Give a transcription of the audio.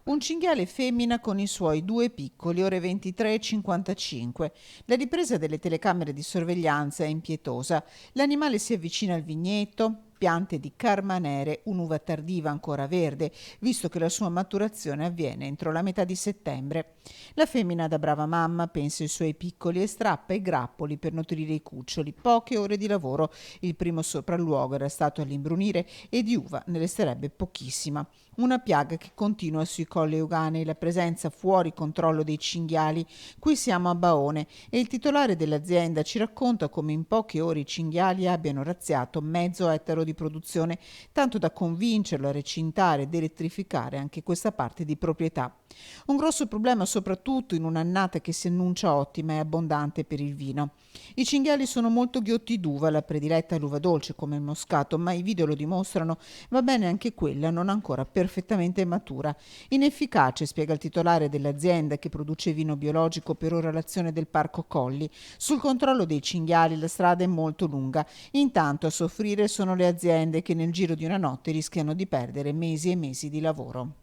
Un cinghiale femmina con i suoi due piccoli, ore 23:55. La ripresa delle telecamere di sorveglianza è impietosa. L'animale si avvicina al vigneto, piante di carmanere, un'uva tardiva ancora verde, visto che la sua maturazione avviene entro la metà di settembre. La femmina da brava mamma pensa ai suoi piccoli e strappa i grappoli per nutrire i cuccioli. Poche ore di lavoro. Il primo sopralluogo era stato all'imbrunire e di uva ne resterebbe pochissima. Una piaga che continua sui colli euganei, la presenza fuori controllo dei cinghiali. Qui siamo a Baone e il titolare dell'azienda ci racconta come in poche ore i cinghiali abbiano razziato mezzo ettaro di produzione, tanto da convincerlo a recintare ed elettrificare anche questa parte di proprietà. Un grosso problema soprattutto in un'annata che si annuncia ottima e abbondante per il vino. I cinghiali sono molto ghiotti d'uva, la prediletta è l'uva dolce come il moscato, ma i video lo dimostrano, va bene anche quella non ancora perfettamente matura. Inefficace, spiega il titolare dell'azienda che produce vino biologico per ora l'azione del Parco Colli. Sul controllo dei cinghiali la strada è molto lunga. Intanto a soffrire sono le aziende che nel giro di una notte rischiano di perdere mesi e mesi di lavoro.